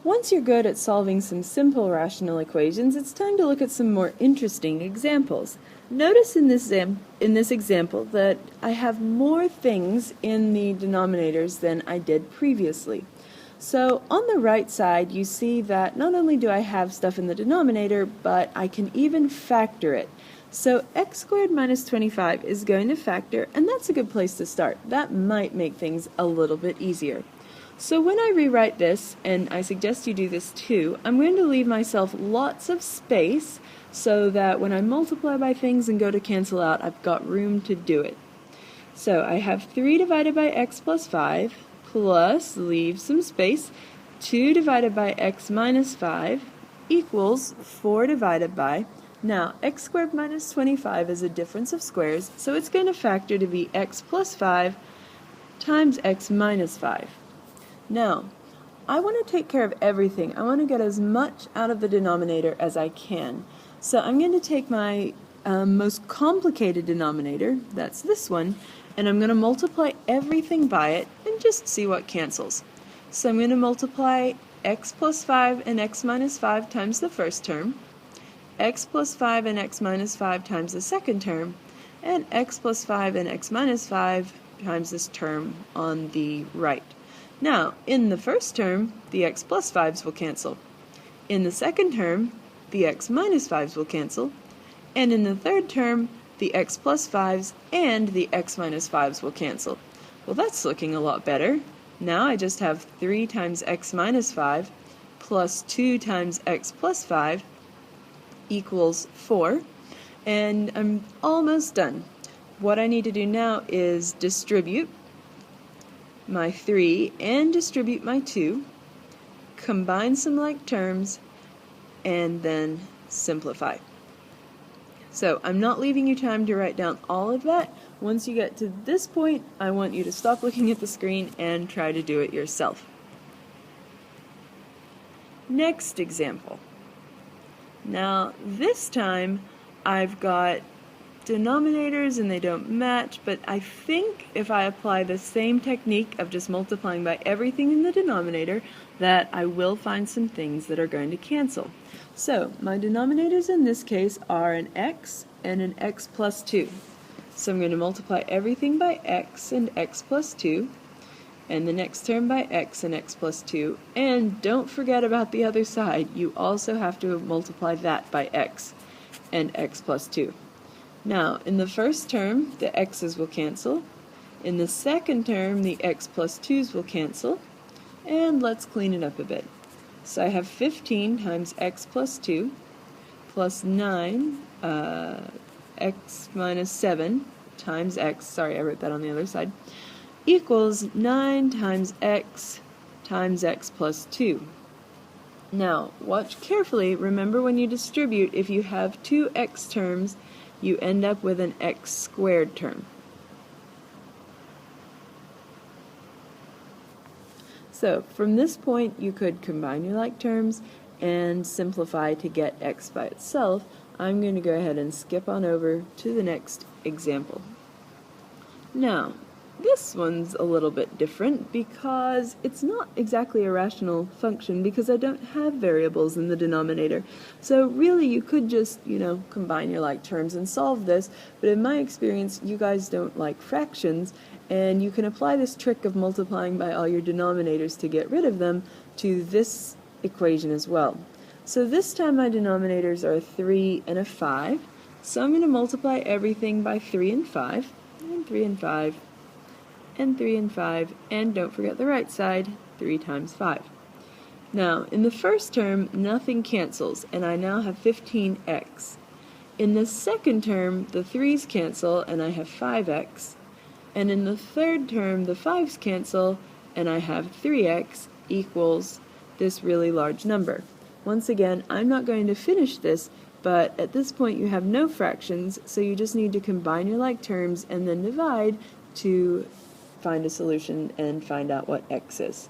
Once you're good at solving some simple rational equations, it's time to look at some more interesting examples. Notice in this example that I have more things in the denominators than I did previously. So on the right side, you see that not only do I have stuff in the denominator, but I can even factor it. So x squared minus 25 is going to factor, and that's a good place to start. That might make things a little bit easier. So when I rewrite this, and I suggest you do this too, I'm going to leave myself lots of space so that when I multiply by things and go to cancel out, I've got room to do it. So I have 3 divided by x plus 5 plus, leave some space, 2 divided by x minus 5 equals 4 divided by, now x squared minus 25 is a difference of squares, so it's going to factor to be x plus 5 times x minus 5. Now, I want to take care of everything. I want to get as much out of the denominator as I can. So I'm going to take my most complicated denominator, that's this one, and I'm going to multiply everything by it and just see what cancels. So I'm going to multiply x plus 5 and x minus 5 times the first term, x plus 5 and x minus 5 times the second term, and x plus 5 and x minus 5 times this term on the right. Now, in the first term, the x plus 5's will cancel. In the second term, the x minus 5's will cancel. And in the third term, the x plus 5's and the x minus 5's will cancel. Well, that's looking a lot better. Now I just have 3 times x minus 5 plus 2 times x plus 5 equals 4. And I'm almost done. What I need to do now is distribute my 3 and distribute my 2, combine some like terms, and then simplify. So I'm not leaving you time to write down all of that. Once you get to this point, I want you to stop looking at the screen and try to do it yourself. Next example. Now this time I've got denominators and they don't match, but I think if I apply the same technique of just multiplying by everything in the denominator, that I will find some things that are going to cancel. So my denominators in this case are an x and an x plus 2. So I'm going to multiply everything by x and x plus 2, and the next term by x and x plus 2, and don't forget about the other side. You also have to multiply that by x and x plus 2. Now, in the first term, the x's will cancel. In the second term, the x plus 2's will cancel. And let's clean it up a bit. So I have 15 times x plus 2 plus 9 x minus 7 times x, sorry, I wrote that on the other side, equals 9 times x plus 2. Now, watch carefully. Remember, when you distribute, if you have two x terms, you end up with an x squared term. So from this point you could combine your like terms and simplify to get x by itself. I'm going to go ahead and skip on over to the next example. Now, this one's a little bit different because it's not exactly a rational function because I don't have variables in the denominator. So really you could just, combine your like terms and solve this, but in my experience you guys don't like fractions, and you can apply this trick of multiplying by all your denominators to get rid of them to this equation as well. So this time my denominators are a 3 and a 5, so I'm going to multiply everything by 3 and 5, and 3 and 5, and 3 and 5, and don't forget the right side, 3 times 5. Now, in the first term, nothing cancels, and I now have 15x. In the second term, the 3's cancel, and I have 5x. And in the third term, the 5's cancel, and I have 3x equals this really large number. Once again, I'm not going to finish this, but at this point you have no fractions, so you just need to combine your like terms and then divide to find a solution and find out what x is.